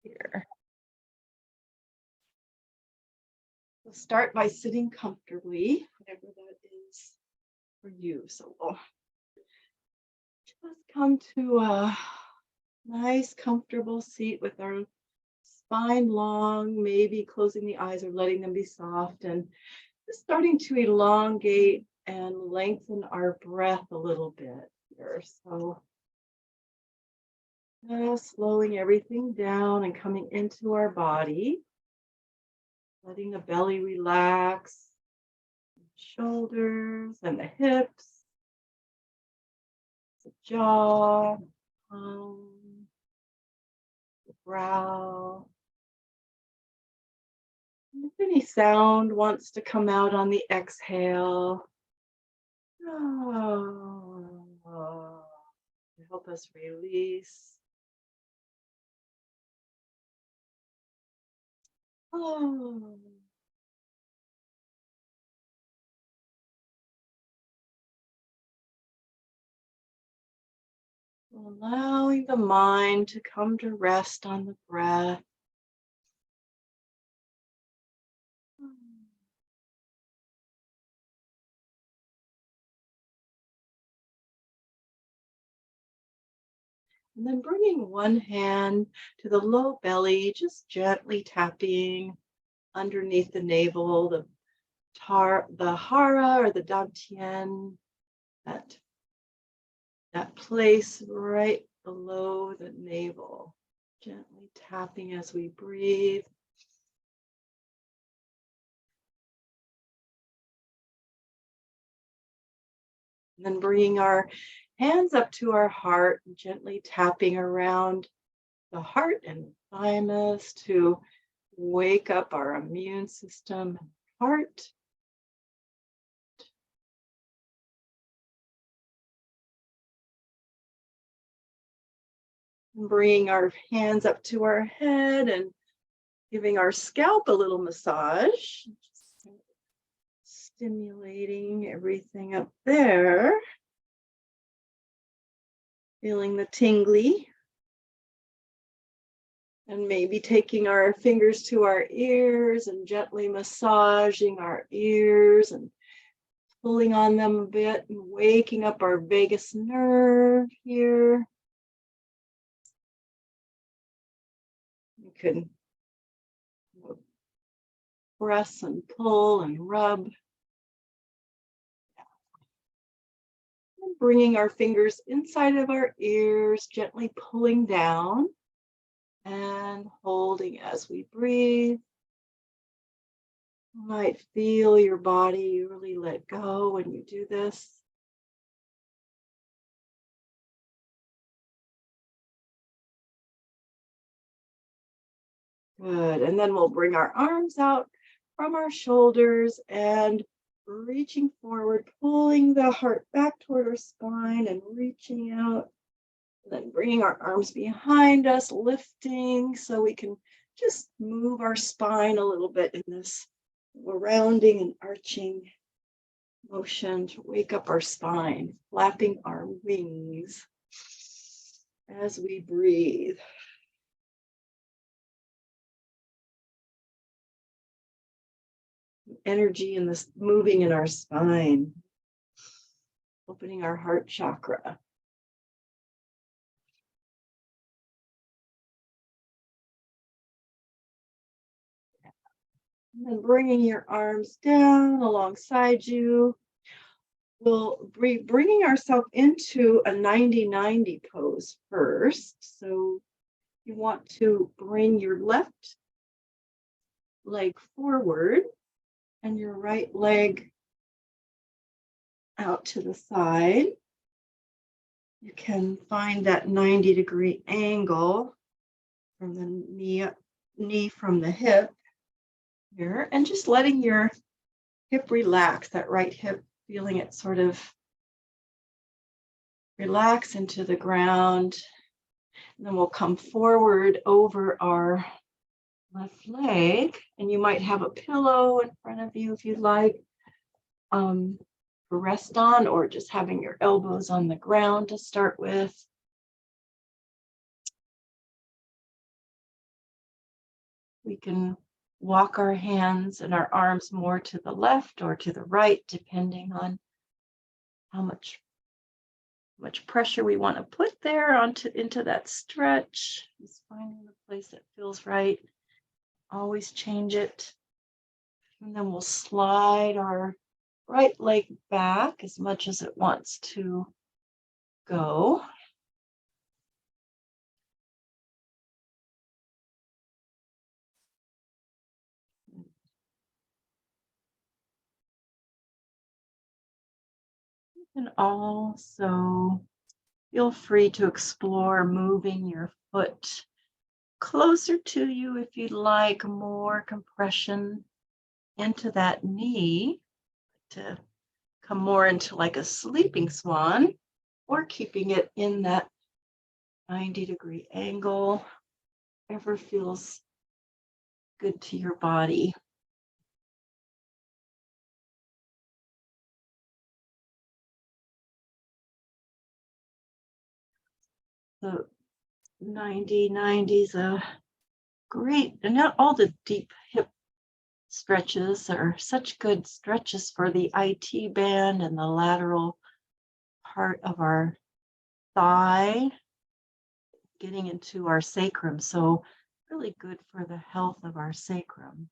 here. So start by sitting comfortably, whatever that is for you. So we'll just come to a nice, comfortable seat with our spine long, maybe closing the eyes or letting them be soft, and just starting to elongate and lengthen our breath a little bit here. So just slowing everything down and coming into our body, letting the belly relax, shoulders and the hips, the jaw, the brow. And if any sound wants to come out on the exhale, to help us release. Allowing the mind to come to rest on the breath. And then bringing one hand to the low belly, just gently tapping underneath the navel, the hara or the dantian, that place right below the navel. Gently tapping as we breathe. And then bringing our hands up to our heart, gently tapping around the heart and thymus to wake up our immune system and heart. And bringing our hands up to our head and giving our scalp a little massage. Just stimulating everything up there. Feeling the tingly. And maybe taking our fingers to our ears and gently massaging our ears and pulling on them a bit and waking up our vagus nerve here. You can press and pull and rub. And bringing our fingers inside of our ears, gently pulling down and holding as we breathe. You might feel your body really let go when you do this. Good. And then we'll bring our arms out from our shoulders and reaching forward, pulling the heart back toward our spine and reaching out. And then bringing our arms behind us, lifting so we can just move our spine a little bit in this rounding and arching motion to wake up our spine, flapping our wings as we breathe. Energy in this moving in our spine, opening our heart chakra. And then bringing your arms down alongside you. We'll be bringing ourselves into a 90-90 pose first. So you want to bring your left leg forward and your right leg out to the side. You can find that 90-degree angle from the knee from the hip here, and just letting your hip relax, that right hip, feeling it sort of relax into the ground. And then we'll come forward over our left leg, and you might have a pillow in front of you if you'd like to rest on, or just having your elbows on the ground to start with. We can walk our hands and our arms more to the left or to the right, depending on how much pressure we want to put there into that stretch. Just finding the place that feels right. Always change it. And then we'll slide our right leg back as much as it wants to go. You can also feel free to explore moving your foot closer to you if you'd like more compression into that knee to come more into like a sleeping swan, or keeping it in that 90-degree angle, whatever feels good to your body. So 90 is a great, and not all the deep hip stretches are such good stretches for the IT band and the lateral part of our thigh, getting into our sacrum. So really good for the health of our sacrum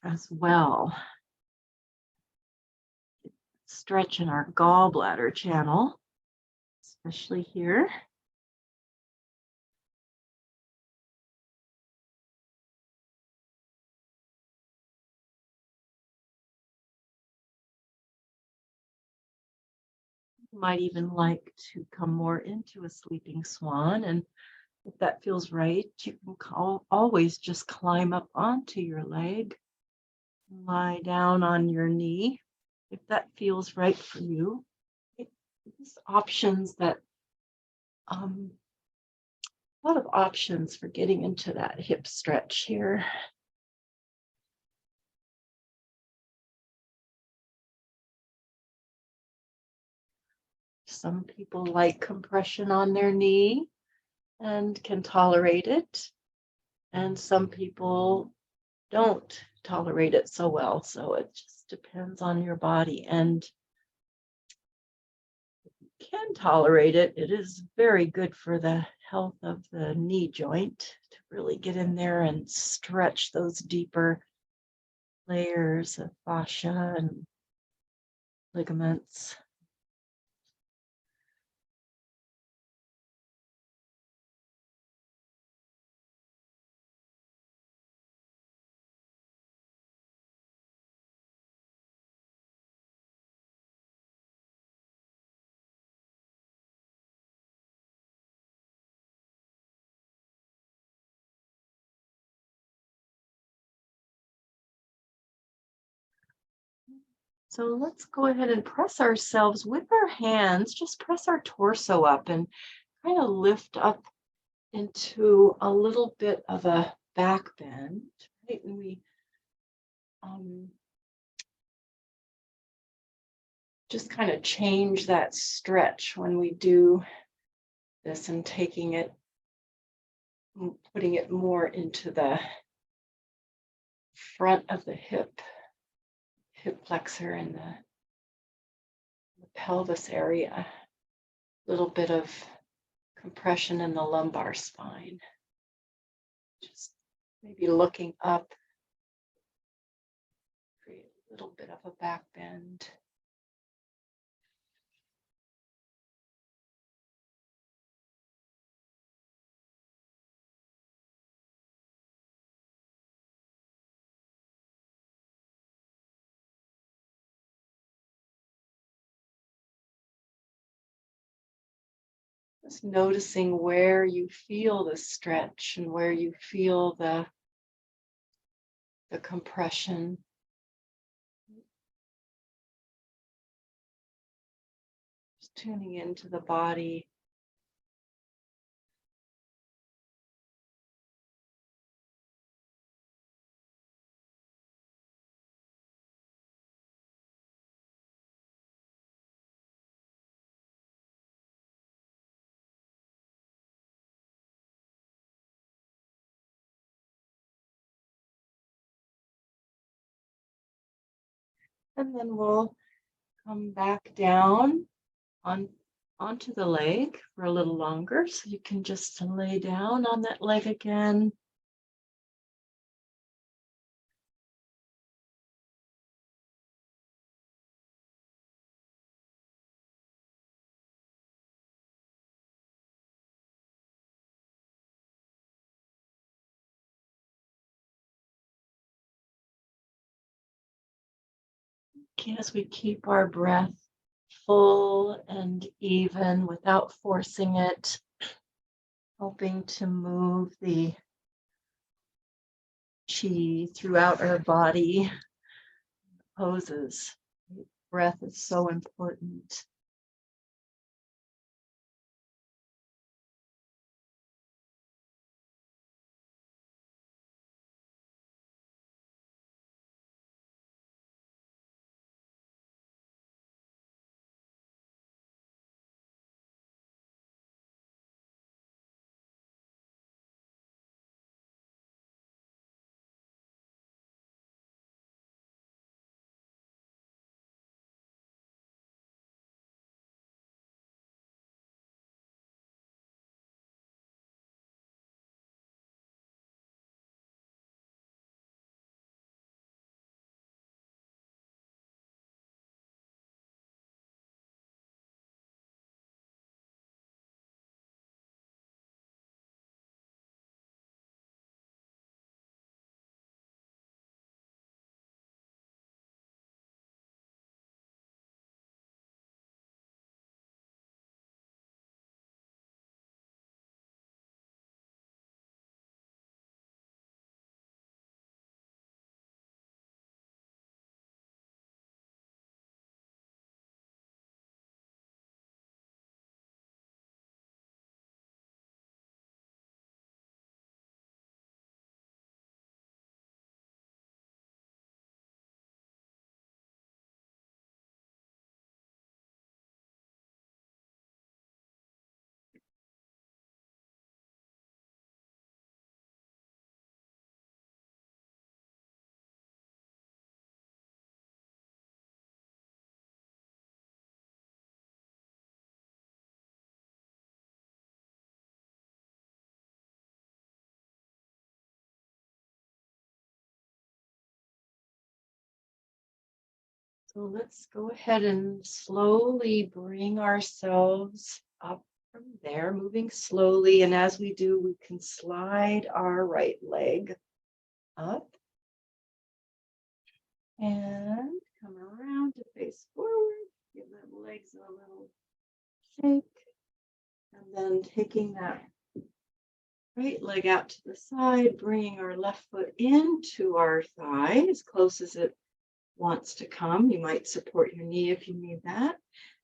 as well. Stretch in our gallbladder channel, especially here. You might even like to come more into a sleeping swan, and if that feels right, you can always just climb up onto your leg, lie down on your knee if that feels right for you. These options that a lot of options for getting into that hip stretch here. Some people like compression on their knee and can tolerate it, and some people don't tolerate it so well. So it just depends on your body. And if you can tolerate it, it is very good for the health of the knee joint to really get in there and stretch those deeper layers of fascia and ligaments. So let's go ahead and press ourselves with our hands, just press our torso up and kind of lift up into a little bit of a back bend, right? And we just kind of change that stretch when we do this, and taking it, putting it more into the front of the hip flexor and the pelvis area. A little bit of compression in the lumbar spine. Just maybe looking up, create a little bit of a back bend. Just noticing where you feel the stretch and where you feel the compression. Just tuning into the body. And then we'll come back down onto the leg for a little longer. So you can just lay down on that leg again. As we keep our breath full and even without forcing it, helping to move the chi throughout our body. Poses. Breath is so important. So let's go ahead and slowly bring ourselves up from there, moving slowly. And as we do, we can slide our right leg up and come around to face forward. Give the legs a little shake. And then taking that right leg out to the side, bringing our left foot into our thigh as close as it wants to come. You might support your knee if you need that.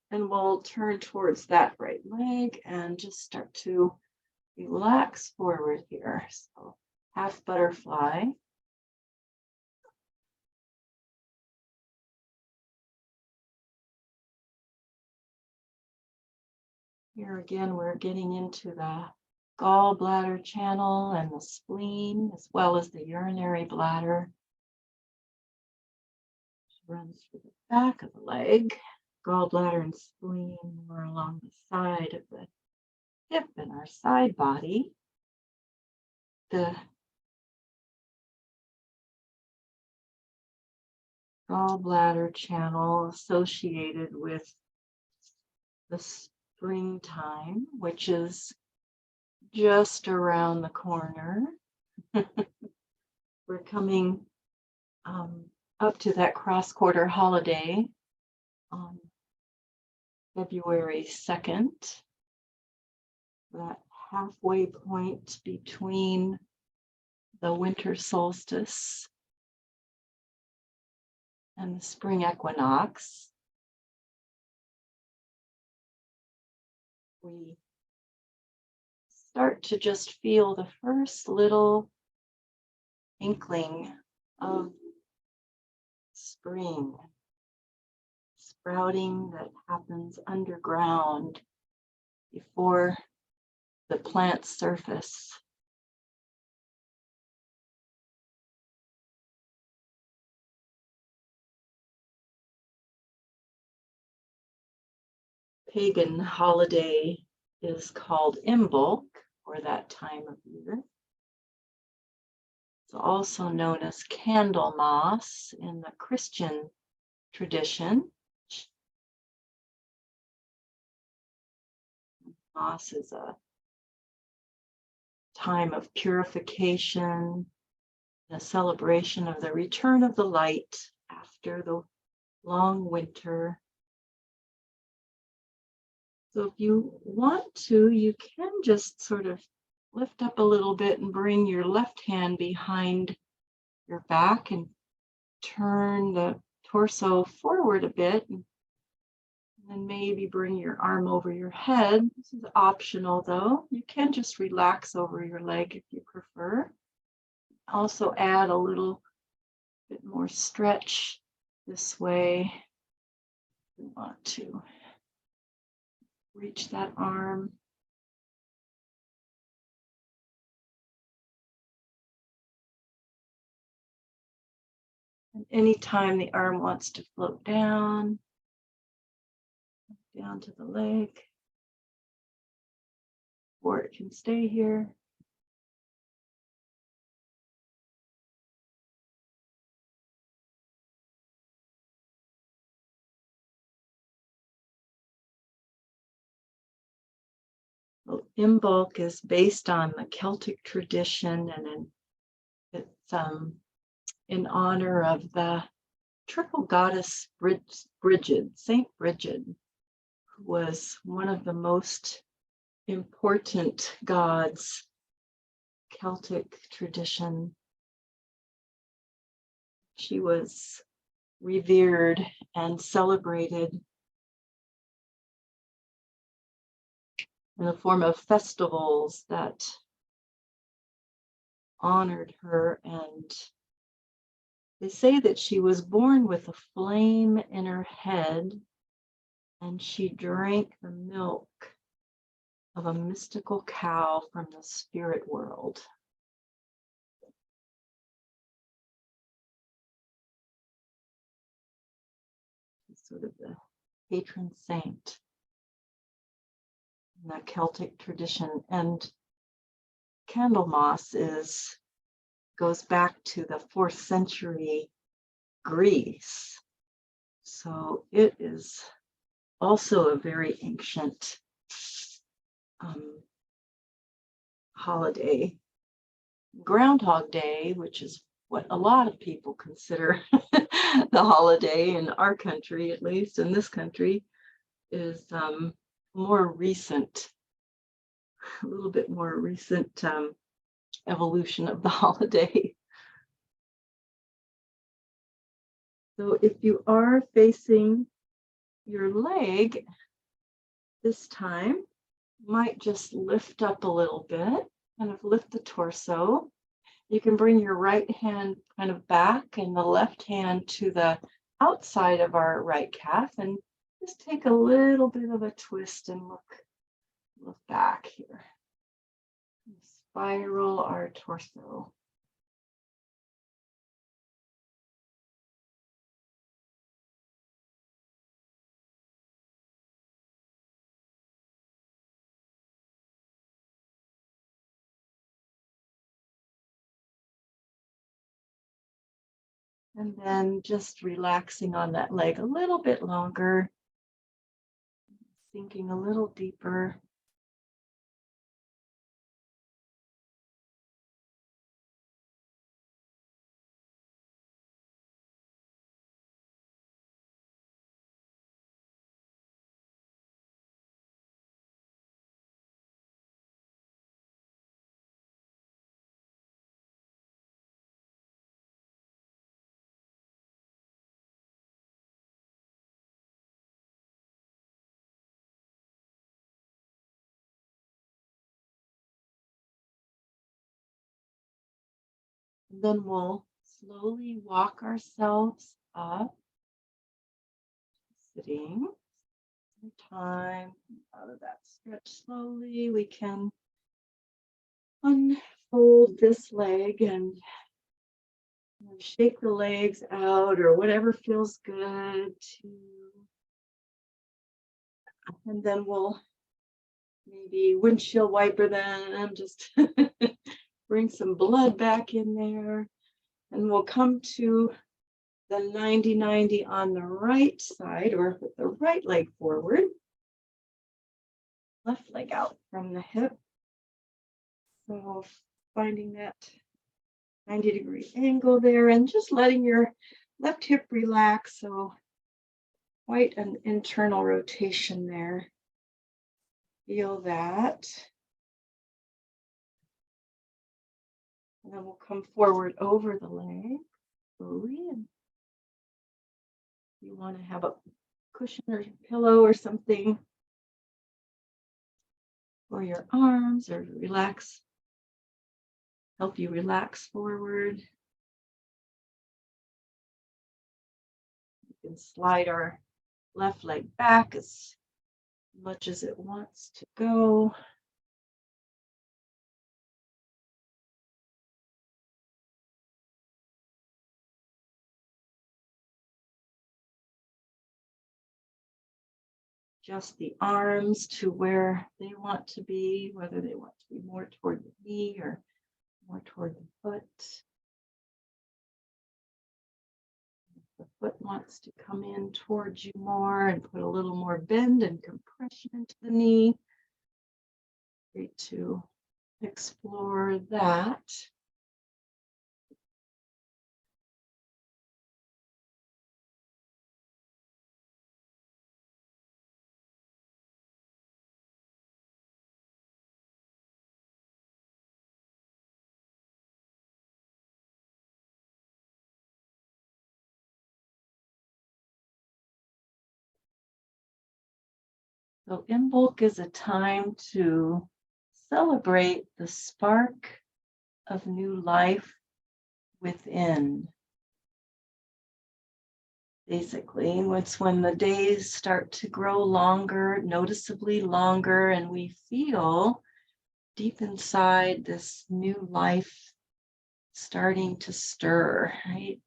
And we'll turn towards that right leg and just start to relax forward here. So half butterfly. Here again, we're getting into the gallbladder channel and the spleen, as well as the urinary bladder. Runs through the back of the leg. Gallbladder and spleen more along the side of the hip and our side body. The gallbladder channel associated with the springtime, which is just around the corner. We're coming up to that cross-quarter holiday on February 2nd, that halfway point between the winter solstice and the spring equinox. We start to just feel the first little inkling of spring, sprouting that happens underground before the plant surface. pagan holiday is called Imbolc, or that time of year. It's also known as Candlemas in the Christian tradition. Mass is a time of purification, a celebration of the return of the light after the long winter. So if you want to, you can just sort of lift up a little bit and bring your left hand behind your back and turn the torso forward a bit. And then maybe bring your arm over your head. This is optional though. You can just relax over your leg if you prefer. Also add a little bit more stretch this way. We want to reach that arm. And anytime the arm wants to float down to the leg, or it can stay here. Well, Imbolc is based on the Celtic tradition, and it's in honor of the triple goddess Bridget, Saint Bridget, who was one of the most important gods, Celtic tradition. She was revered and celebrated in the form of festivals that honored her, and they say that she was born with a flame in her head, and she drank the milk of a mystical cow from the spirit world. Sort of the patron saint in the Celtic tradition. And Candlemas goes back to the 4th century Greece. So it is also a very ancient holiday. Groundhog Day, which is what a lot of people consider the holiday in our country, at least in this country, is more recent, a little bit more recent evolution of the holiday. So if you are facing your leg this time, you might just lift up a little bit, kind of lift the torso. You can bring your right hand kind of back and the left hand to the outside of our right calf, and just take a little bit of a twist and look back here. Spiral our torso. And then just relaxing on that leg a little bit longer, sinking a little deeper. And then we'll slowly walk ourselves up, sitting. Time out of that stretch slowly, we can unfold this leg and shake the legs out, or whatever feels good to And then we'll maybe windshield wiper them, just bring some blood back in there. And we'll come to the 90-90 on the right side, or with the right leg forward, left leg out from the hip. So finding that 90-degree angle there and just letting your left hip relax. So quite an internal rotation there. Feel that. And then we'll come forward over the leg slowly. And you want to have a cushion or pillow or something for your arms, or relax, help you relax forward. You can slide our left leg back as much as it wants to go. Adjust the arms to where they want to be, whether they want to be more toward the knee or more toward the foot. If the foot wants to come in towards you more and put a little more bend and compression into the knee, great to explore that. So Imbolc is a time to celebrate the spark of new life within. Basically, it's when the days start to grow longer, noticeably longer, and we feel deep inside this new life starting to stir, right?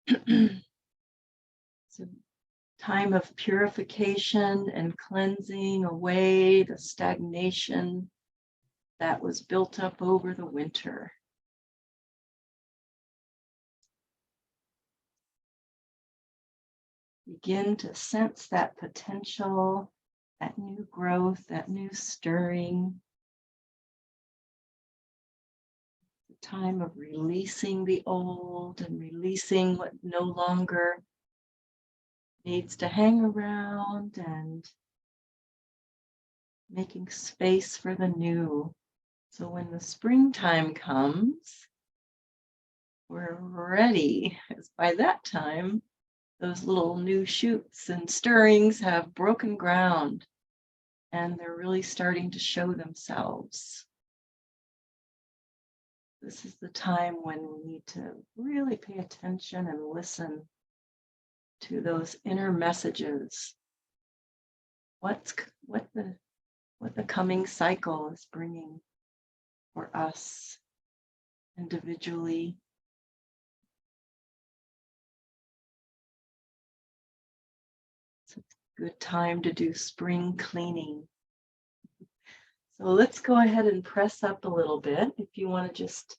It's a time of purification and cleansing away the stagnation that was built up over the winter. Begin to sense that potential, that new growth, that new stirring. The time of releasing the old and releasing what no longer needs to hang around, and making space for the new. So when the springtime comes, we're ready, as by that time, those little new shoots and stirrings have broken ground and they're really starting to show themselves. This is the time when we need to really pay attention and listen to those inner messages. What the coming cycle is bringing for us individually. It's a good time to do spring cleaning. So let's go ahead and press up a little bit. If you want to just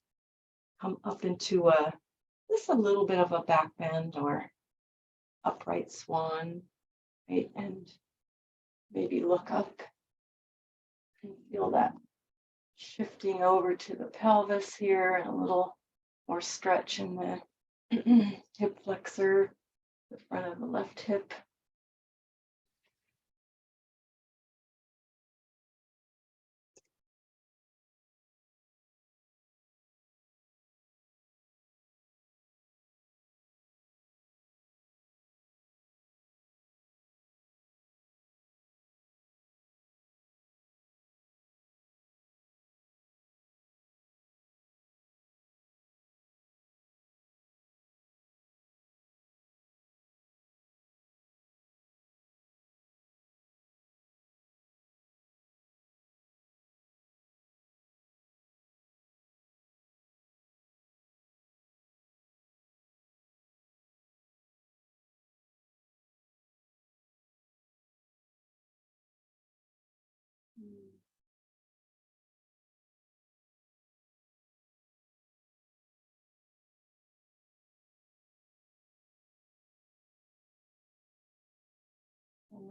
come up into just a little bit of a back bend or upright swan, right? And maybe look up and feel that shifting over to the pelvis here, and a little more stretch in the hip flexor, the front of the left hip.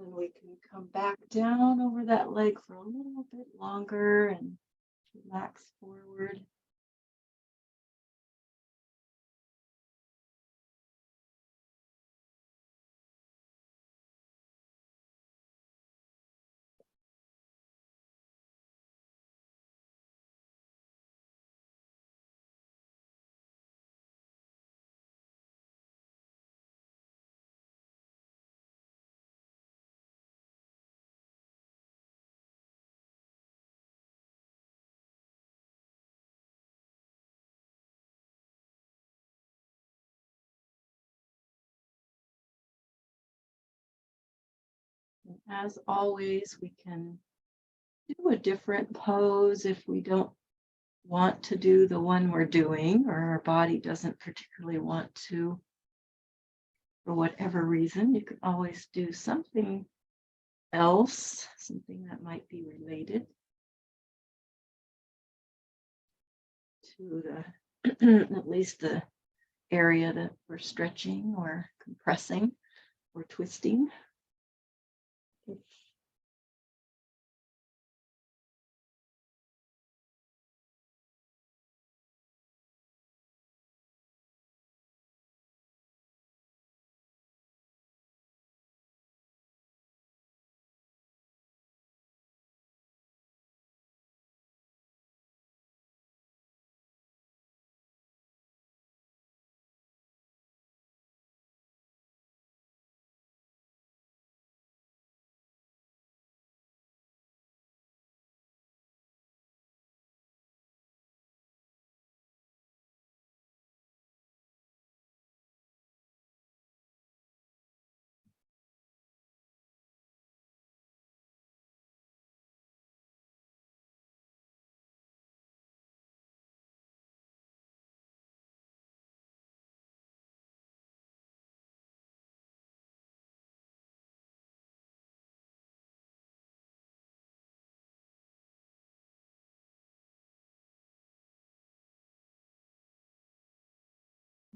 then we can come back down over that leg for a little bit longer and relax forward. And as always, we can do a different pose if we don't want to do the one we're doing, or our body doesn't particularly want to, for whatever reason. You can always do something else, something that might be related to the at least the area that we're stretching or compressing or twisting.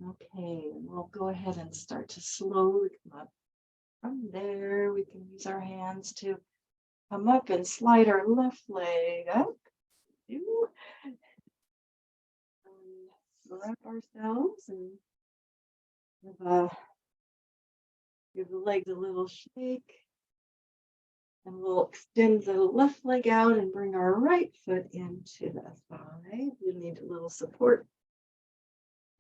Okay, we'll go ahead and start to slowly come up. From there, we can use our hands to come up and slide our left leg up. Wrap ourselves and give the legs a little shake. And we'll extend the left leg out and bring our right foot into the thigh. You need a little support.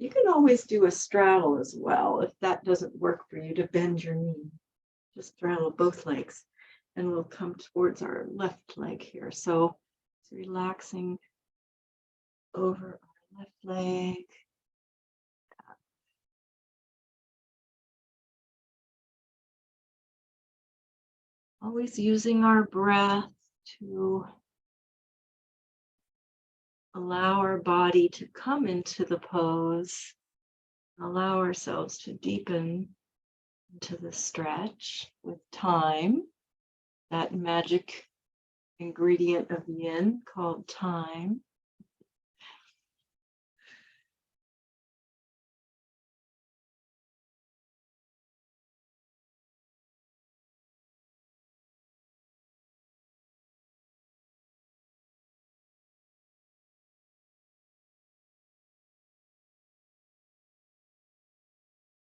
You can always do a straddle as well if that doesn't work for you to bend your knee. Just straddle both legs and we'll come towards our left leg here. So it's relaxing over our left leg. Always using our breath to allow our body to come into the pose, allow ourselves to deepen into the stretch with time, that magic ingredient of yin called time.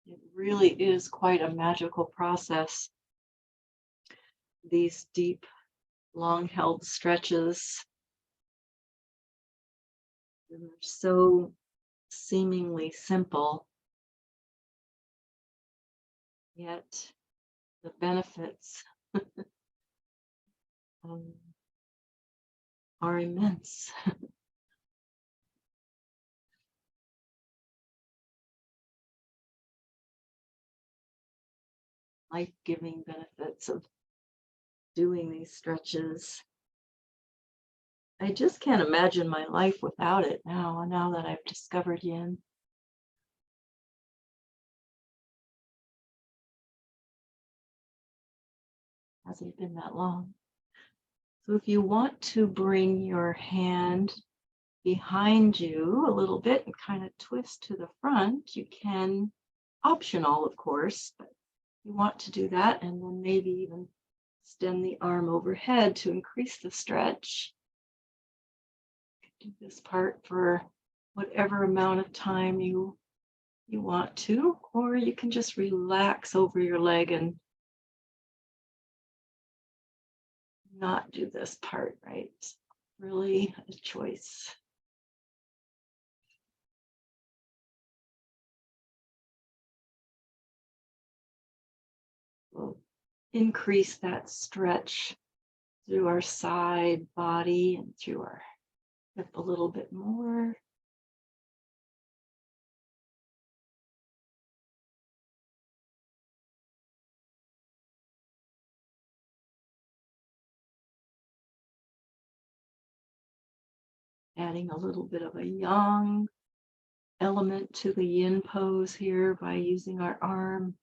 It really is quite a magical process. These deep, long-held stretches, they're so seemingly simple, yet the benefits are immense. Life-giving benefits of doing these stretches. I just can't imagine my life without it now that I've discovered yin. Hasn't been that long. So if you want to bring your hand behind you a little bit and kind of twist to the front, you can, optional of course, but you want to do that, and then maybe even extend the arm overhead to increase the stretch. Do this part for whatever amount of time you want to, or you can just relax over your leg and not do this part, right? It's really a choice. We'll increase that stretch through our side body and through our hip a little bit more. Adding a little bit of a yang element to the yin pose here by using our arm.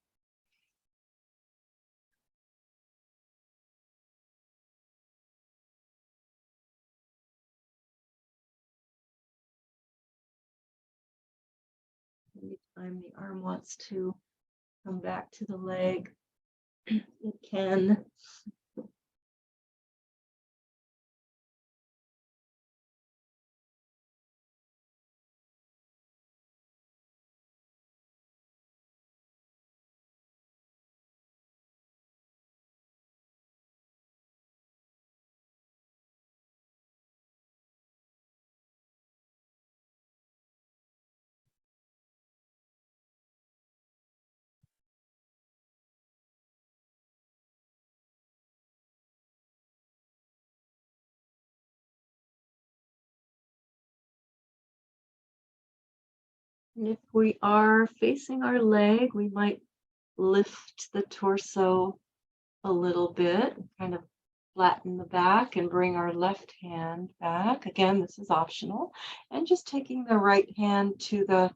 Anytime the arm wants to come back to the leg, it can. And if we are facing our leg, we might lift the torso a little bit, kind of flatten the back and bring our left hand back. Again, this is optional. And just taking the right hand to the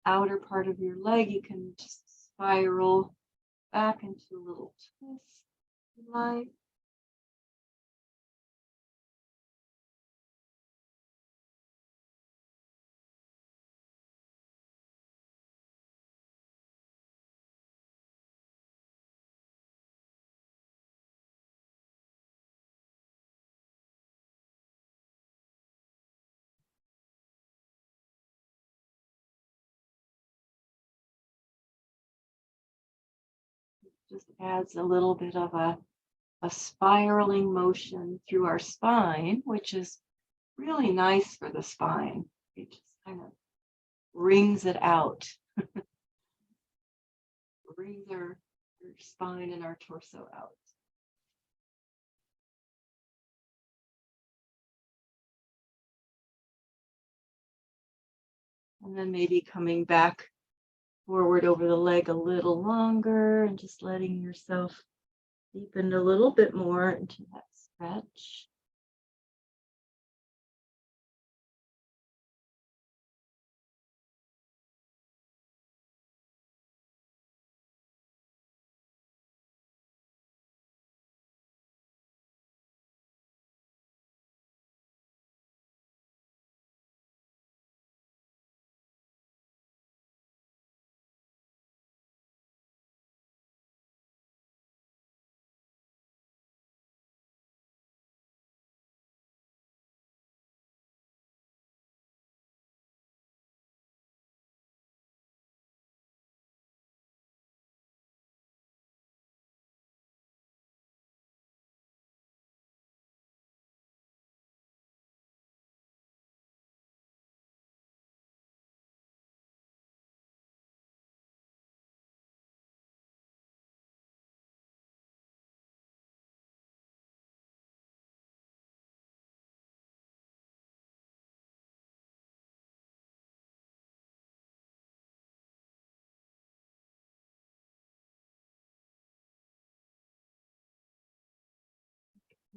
outer part of your leg, you can just spiral back into a little twist, if you like. Just adds a little bit of a spiraling motion through our spine, which is really nice for the spine. It just kind of wrings it out, wrings our spine and our torso out. And then maybe coming back forward over the leg a little longer and just letting yourself deepen a little bit more into that stretch.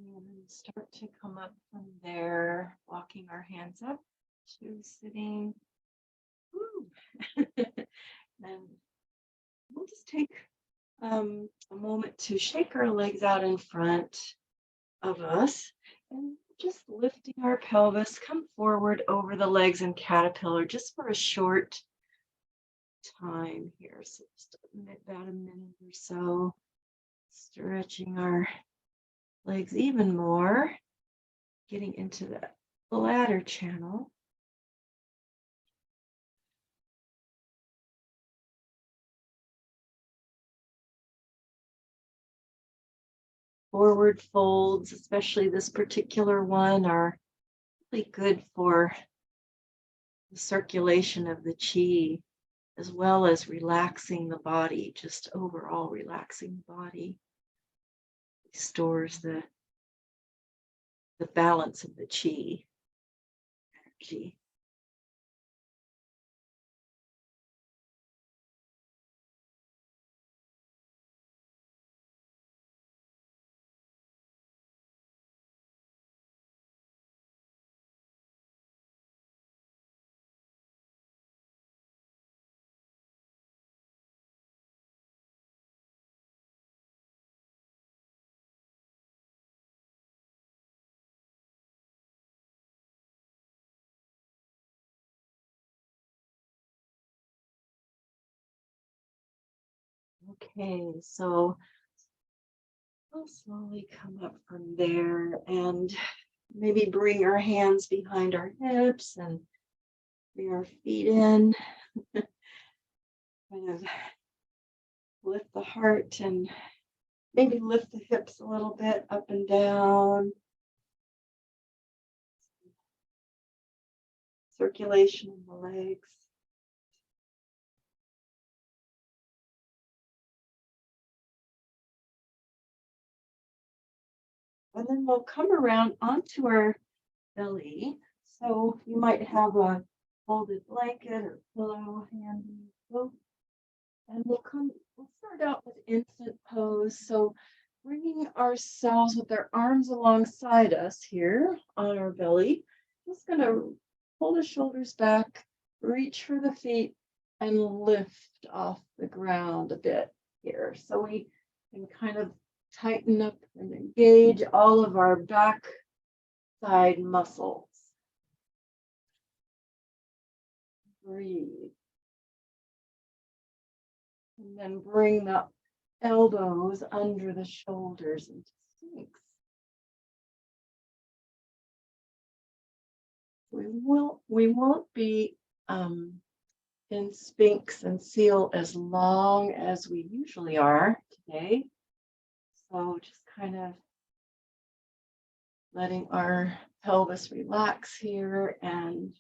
And start to come up from there, walking our hands up to sitting. And we'll just take a moment to shake our legs out in front of us and just lifting our pelvis, come forward over the legs in caterpillar just for a short time here. So just about a minute or so, stretching our legs even more, getting into the bladder channel. Forward folds, especially this particular one, are really good for the circulation of the chi, as well as relaxing the body, just overall relaxing the body. Restores the balance of the chi energy. Okay, so we'll slowly come up from there and maybe bring our hands behind our hips and bring our feet in. Kind of lift the heart and maybe lift the hips a little bit up and down. Circulation in the legs. And then we'll come around onto our belly. So you might have a folded blanket or pillow handy. And we'll start out with infant pose. So bringing ourselves with our arms alongside us here on our belly, just going to pull the shoulders back, reach for the feet, and lift off the ground a bit here. So we can kind of tighten up and engage all of our back side muscles. Breathe. And then bring the elbows under the shoulders into sphinx. We won't be in sphinx and seal as long as we usually are today. So just kind of letting our pelvis relax here and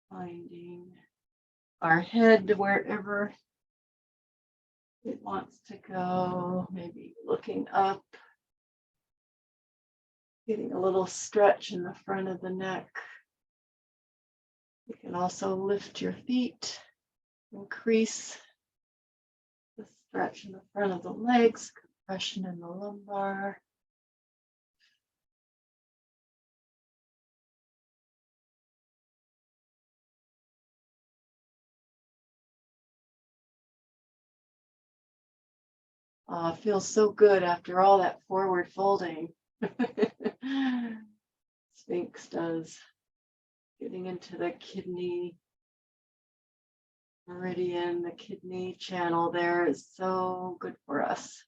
finding our head wherever it wants to go, maybe looking up, getting a little stretch in the front of the neck. You can also lift your feet, increase the stretch in the front of the legs, compression in the lumbar. Feels so good after all that forward folding. Sphinx does. Getting into the kidney meridian, the kidney channel there is so good for us.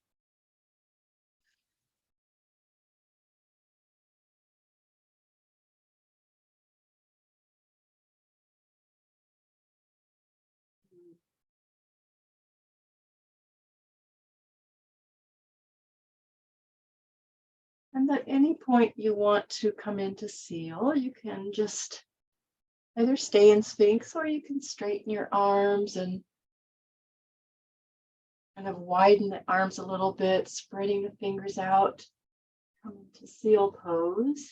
And at any point you want to come into seal, you can just either stay in sphinx or you can straighten your arms and kind of widen the arms a little bit, spreading the fingers out. Come into seal pose.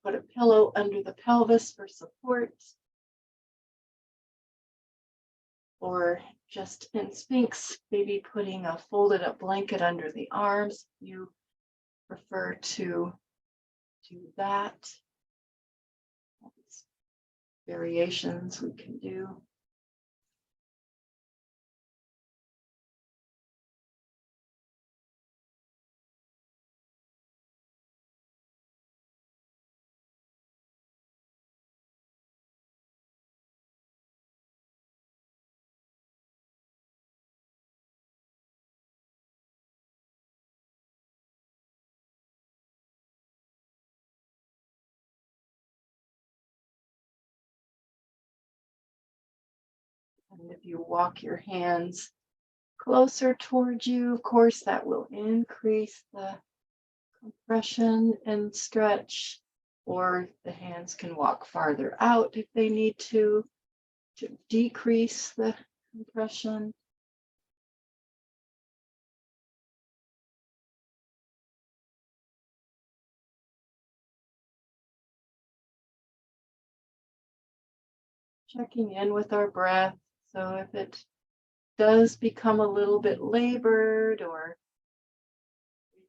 Put a pillow under the pelvis for support. Or just in sphinx, maybe putting a folded up blanket under the arms. You prefer to do that. Variations we can do. And if you walk your hands closer towards you, of course, that will increase the compression and stretch, or the hands can walk farther out if they need to decrease the compression. Checking in with our breath. So if it does become a little bit labored or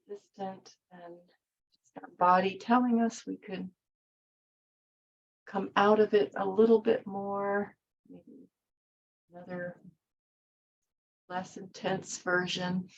resistant, and our body telling us we could come out of it a little bit more, maybe another less intense version.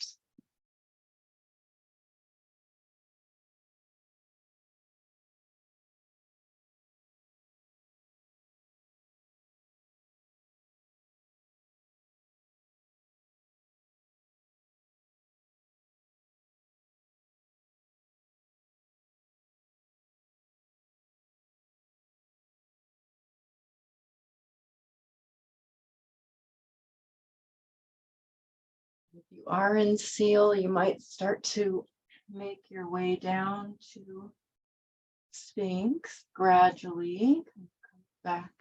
If you are in seal, you might start to make your way down to sphinx gradually. Come back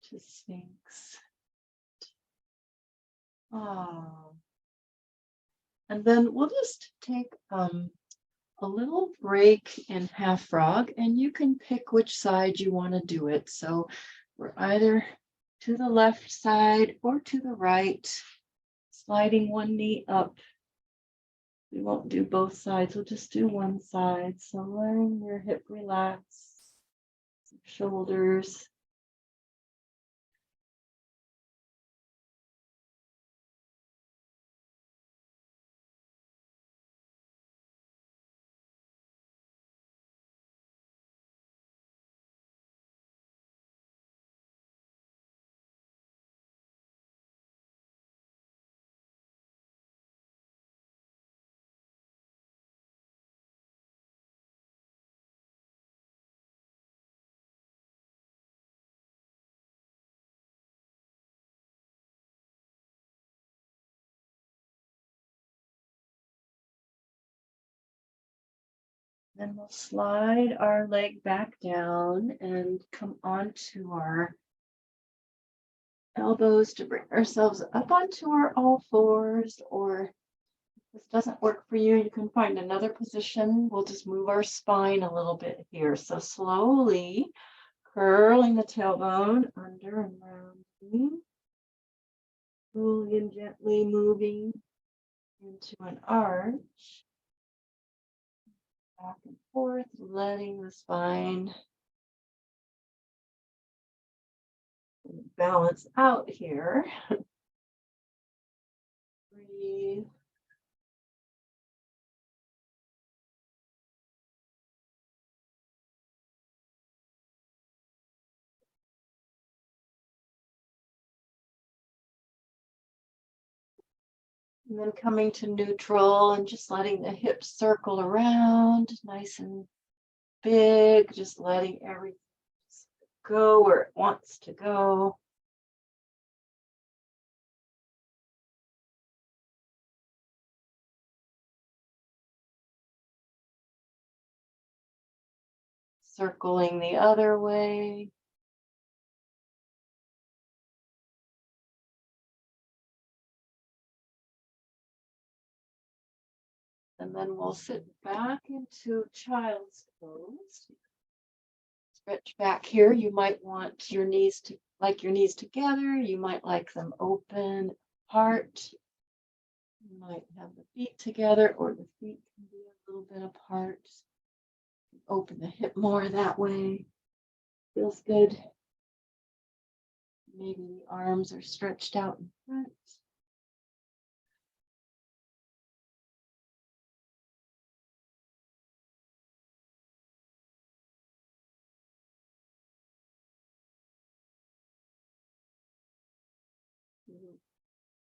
to sphinx. Oh. And then we'll just take a little break in half frog, and you can pick which side you want to do it. So we're either to the left side or to the right, sliding one knee up. We won't do both sides, we'll just do one side. So letting your hip relax, shoulders. Then we'll slide our leg back down and come onto our elbows to bring ourselves up onto our all fours, or if this doesn't work for you, you can find another position. We'll just move our spine a little bit here. So slowly curling the tailbone under and rounding, slowly and gently moving into an arch. Back and forth, letting the spine balance out here. Breathe. And then coming to neutral and just letting the hips circle around, nice and big, just letting everything go where it wants to go. Circling the other way. And then we'll sit back into child's pose. Stretch back here. You might want your knees to like your knees together. You might like them open apart. You might have the feet together, or the feet can be a little bit apart. Open the hip more that way. Feels good. Maybe the arms are stretched out in front.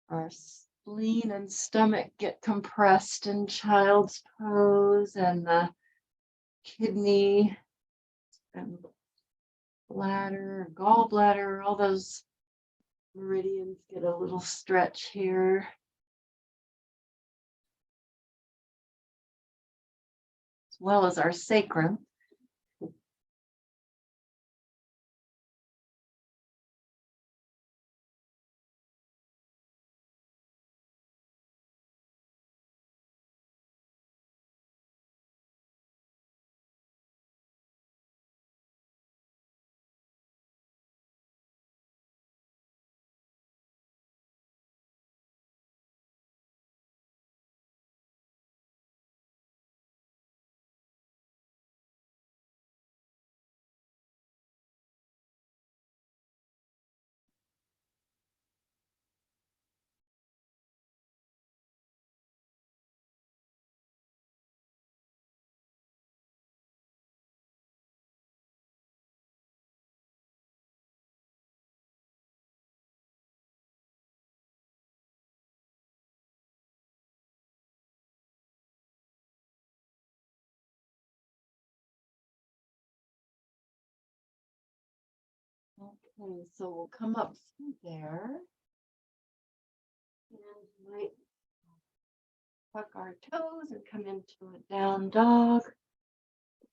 Our spleen and stomach get compressed in child's pose, and the kidney and bladder, gallbladder, all those meridians get a little stretch here. As well as our sacrum. Okay, so we'll come up through there and might tuck our toes and come into a down dog.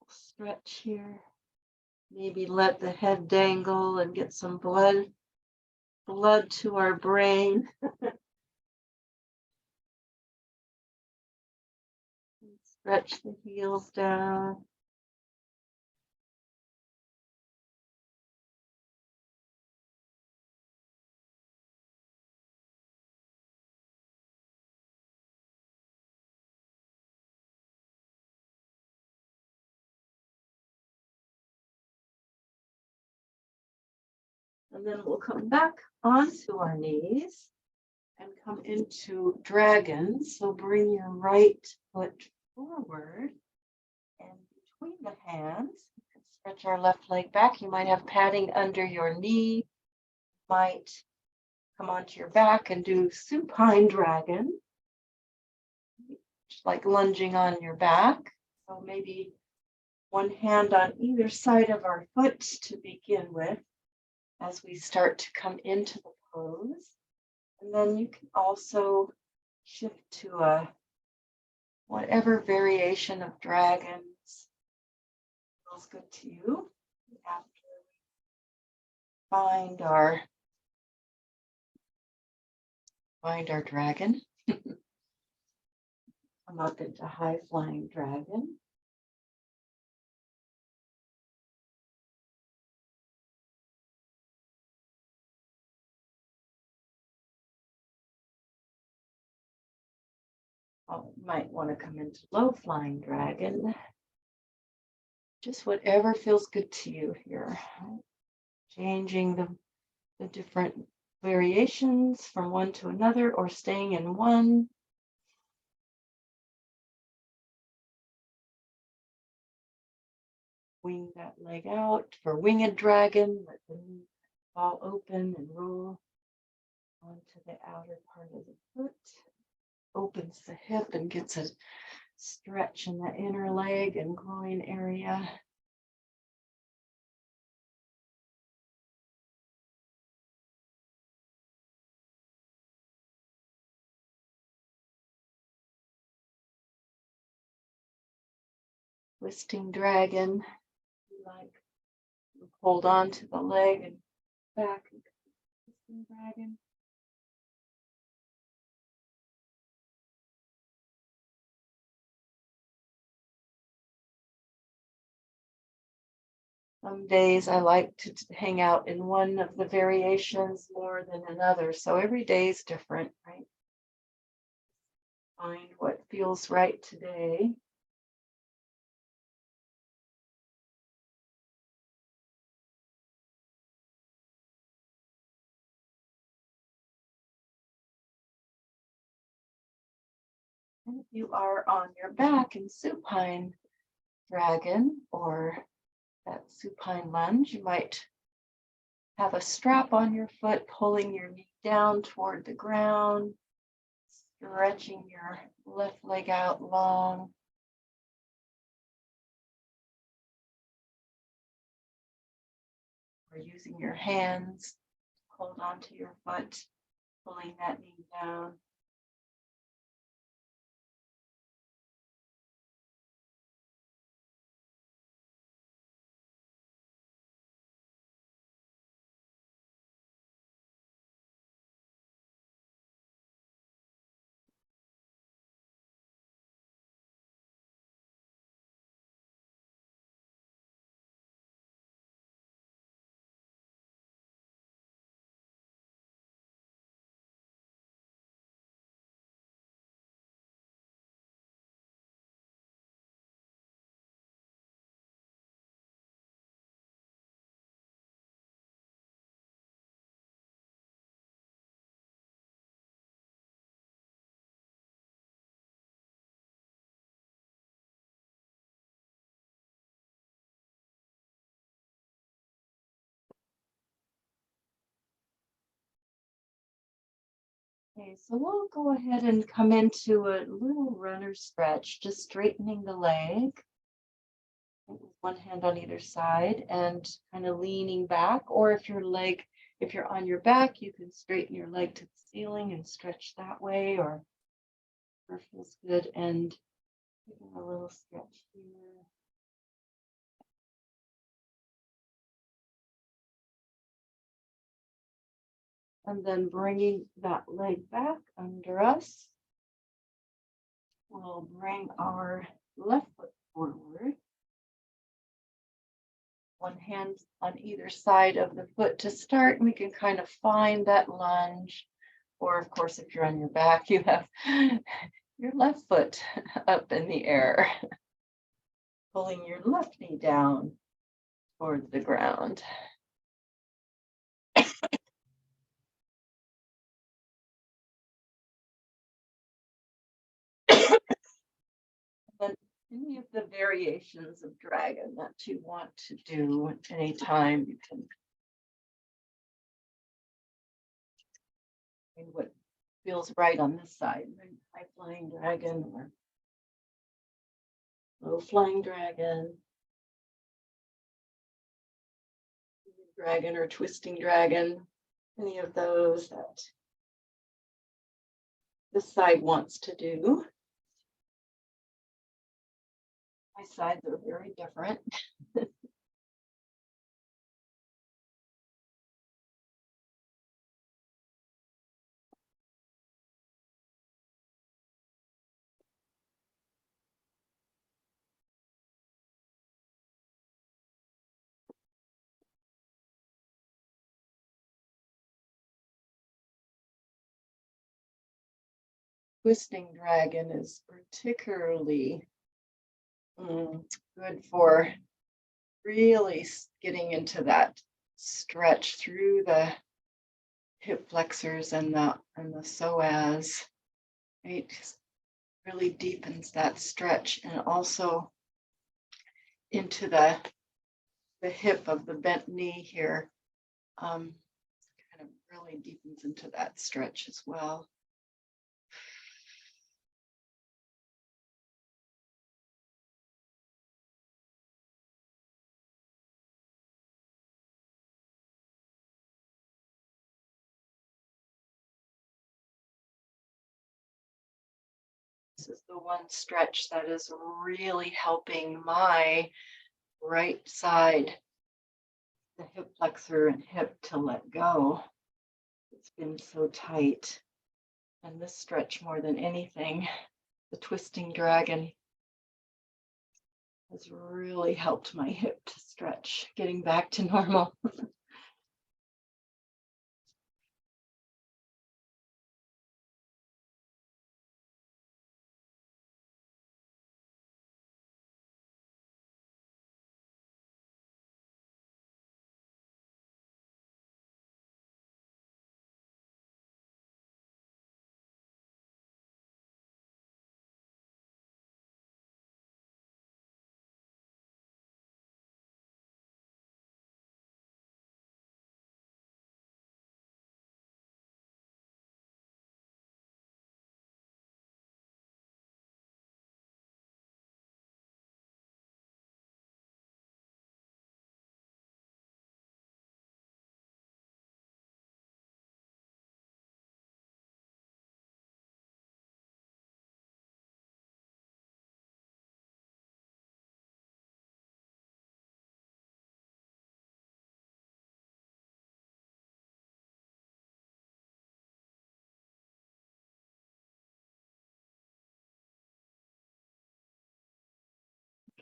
Stretch here. Maybe let the head dangle and get some blood to our brain. Stretch the heels down. And then we'll come back onto our knees and come into dragon. So bring your right foot forward and between the hands, stretch our left leg back. You might have padding under your knee. Might come onto your back and do supine dragon, just like lunging on your back. So maybe one hand on either side of our foot to begin with as we start to come into the pose. And then you can also shift to a whatever variation of dragons feels good to you. After we find our dragon, come up into high flying dragon. Might want to come into low flying dragon. Just whatever feels good to you here. Changing the different variations from one to another or staying in one. Wing that leg out for winged dragon. Let the knee fall open and roll onto the outer part of the foot. Opens the hip and gets a stretch in the inner leg and groin area. Twisting dragon, like hold on to the leg and back. Twisting dragon. Some days I like to hang out in one of the variations more than another. So every day is different, right? Find what feels right today. And if you are on your back in supine dragon or that supine lunge, you might have a strap on your foot, pulling your knee down toward the ground, stretching your left leg out long. Or using your hands to hold on to your foot, pulling that knee down. Okay, so we'll go ahead and come into a little runner stretch, just straightening the leg with one hand on either side and kind of leaning back. Or if you're on your back, you can straighten your leg to the ceiling and stretch that way, or feels good. And taking a little stretch here. And then bringing that leg back under us. We'll bring our left foot forward. One hand on either side of the foot to start. We can kind of find that lunge. Or of course, if you're on your back, you have your left foot up in the air. Pulling your left knee down towards the ground. Then any of the variations of dragon that you want to do at any time, you can find what feels right on this side. High flying dragon or low flying dragon. Dragon or twisting dragon. Any of those that this side wants to do. My sides are very different. Twisting dragon is particularly good for really getting into that stretch through the hip flexors and the psoas. Right, really deepens that stretch, and also into the hip of the bent knee here. Kind of really deepens into that stretch as well. This is the one stretch that is really helping my right side, the hip flexor and hip, to let go. It's been so tight. And this stretch, more than anything, the twisting dragon, has really helped my hip to stretch, getting back to normal.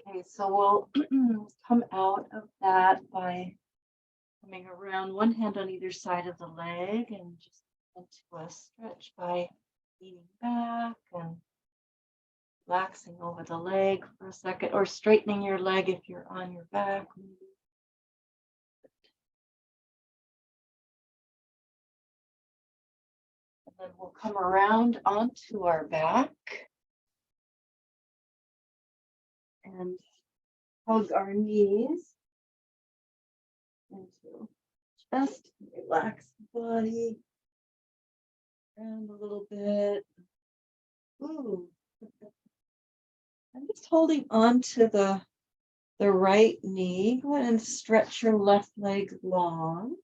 Okay, so we'll come out of that by coming around one hand on either side of the leg and just into a stretch by leaning back and relaxing over the leg for a second, or straightening your leg if you're on your back. And then we'll come around onto our back and hug our knees into chest, relax the body around a little bit. Ooh. I'm just holding on to the right knee. Go ahead and stretch your left leg long.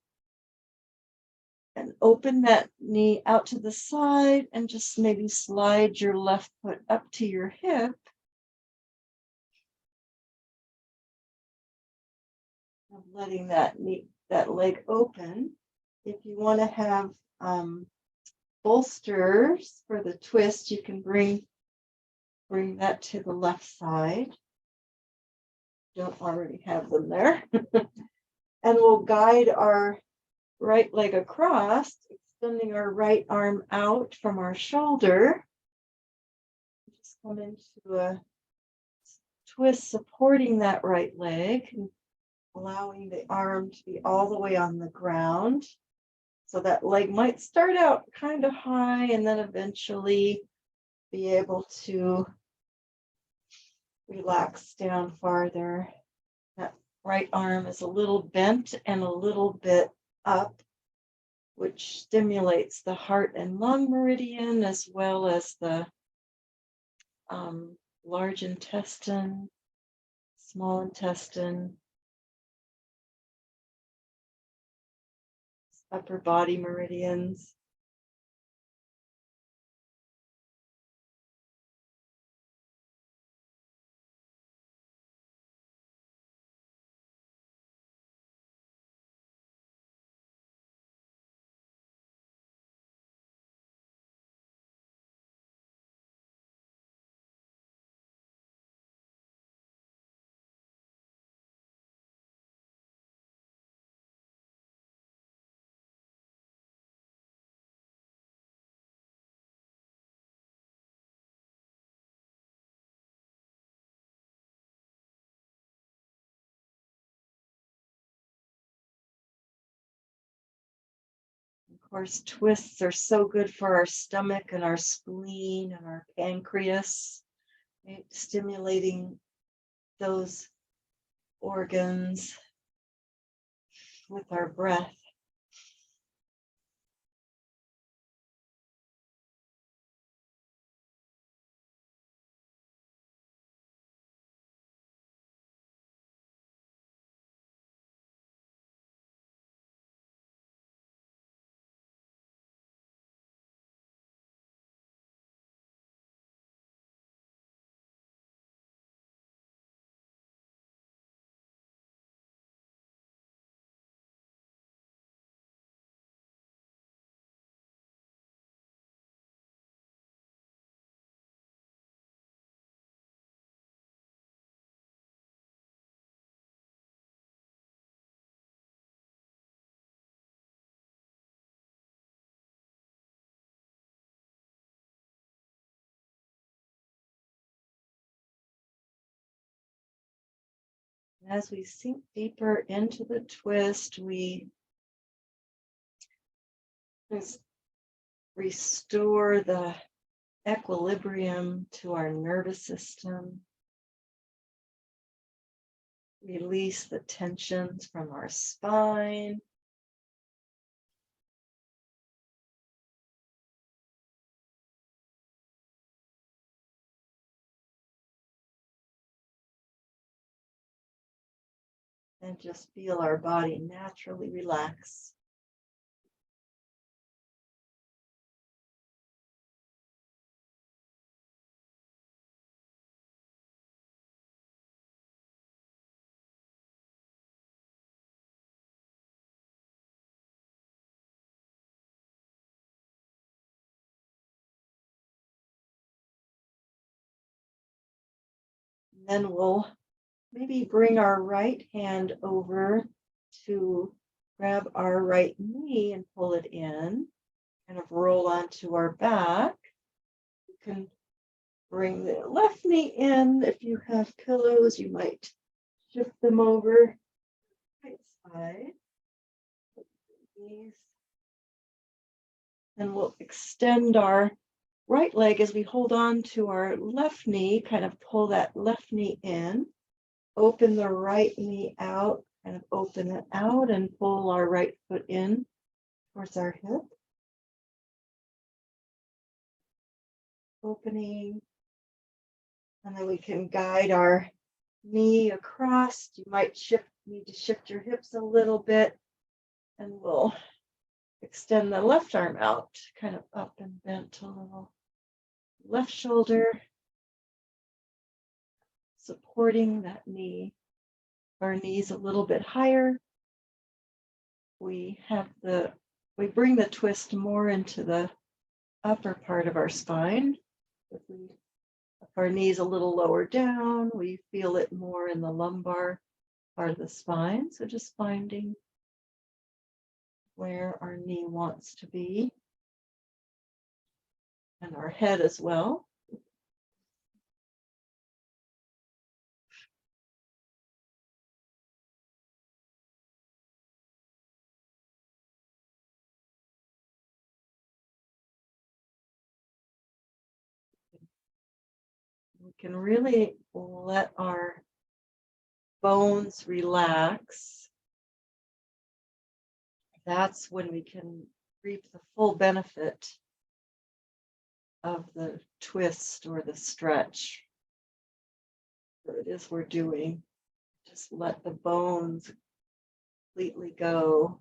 And open that knee out to the side and just maybe slide your left foot up to your hip. And letting that leg open. If you want to have bolsters for the twist, you can bring that to the left side. Don't already have them there. And we'll guide our right leg across, extending our right arm out from our shoulder. Just come into a twist, supporting that right leg, and allowing the arm to be all the way on the ground. So that leg might start out kind of high and then eventually be able to relax down farther. That right arm is a little bent and a little bit up, which stimulates the heart and lung meridian as well as the large intestine, small intestine, upper body meridians. Of course, twists are so good for our stomach and our spleen and our pancreas, right? Stimulating those organs with our breath. As we sink deeper into the twist, we just restore the equilibrium to our nervous system. Release the tensions from our spine. And just feel our body naturally relax. And then we'll maybe bring our right hand over to grab our right knee and pull it in, kind of roll onto our back. You can bring the left knee in. If you have pillows, you might shift them over right side. Knees. And we'll extend our right leg as we hold on to our left knee, kind of pull that left knee in, open the right knee out, kind of open it out and pull our right foot in towards our hip. Opening. And then we can guide our knee across. You might need to shift your hips a little bit, and we'll extend the left arm out, kind of up and bent a little. Left shoulder, supporting that knee. Our knees a little bit higher. We bring the twist more into the upper part of our spine. If our knees a little lower down, we feel it more in the lumbar part of the spine. So just finding where our knee wants to be, and our head as well. We can really let our bones relax. That's when we can reap the full benefit of the twist or the stretch. Whatever it is we're doing, just let the bones completely go.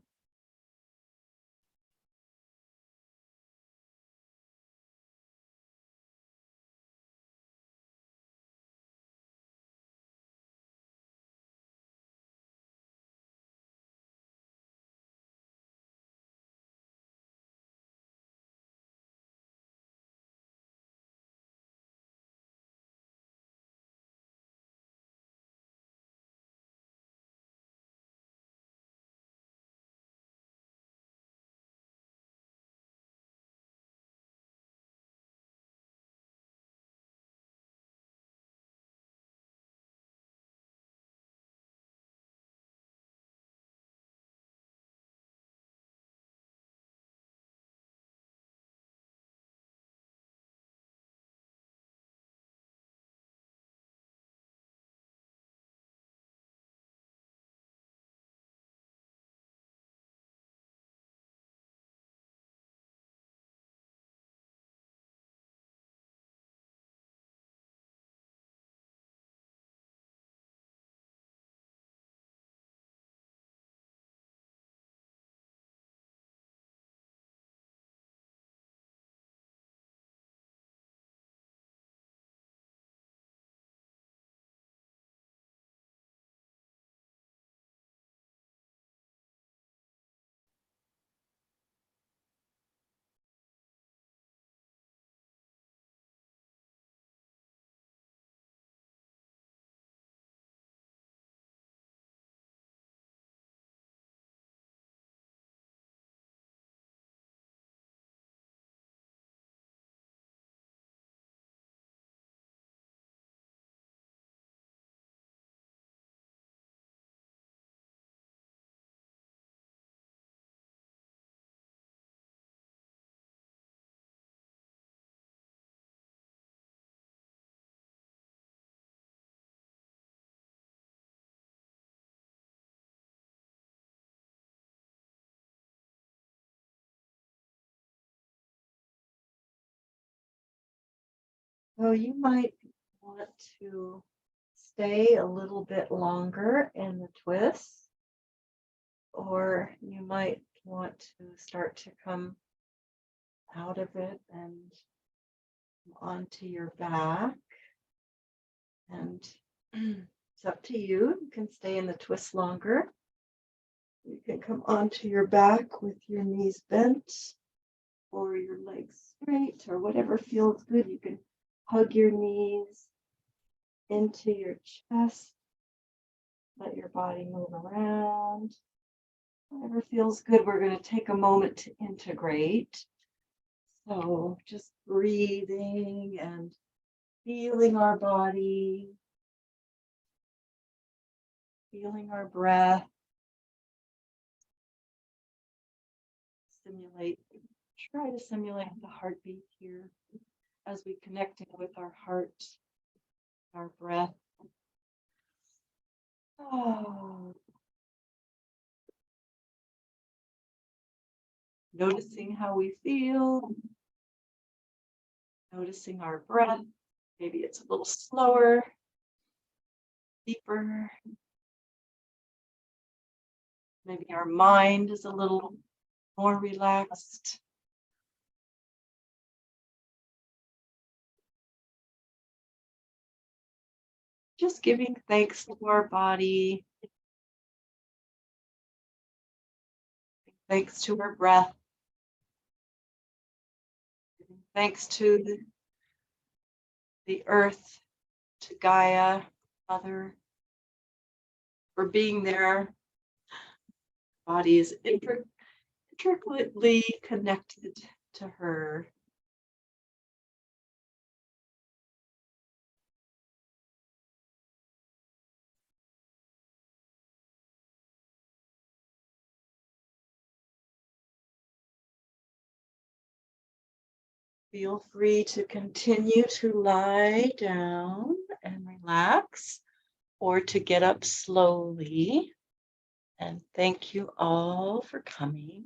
So you might want to stay a little bit longer in the twist, or you might want to start to come out of it and onto your back. And it's up to you. You can stay in the twist longer. You can come onto your back with your knees bent or your legs straight or whatever feels good. You can hug your knees into your chest Let your body move around. Whatever feels good, we're going to take a moment to integrate. So just breathing and feeling our body, feeling our breath. Try to simulate the heartbeat here as we connect in with our heart, our breath. Oh. Noticing how we feel, noticing our breath. Maybe it's a little slower, deeper. Maybe our mind is a little more relaxed. Just giving thanks to our body, thanks to our breath, giving thanks to the earth, to Gaia, Mother, for being there. Body is intricately connected to her. Feel free to continue to lie down and relax, or to get up slowly. And thank you all for coming.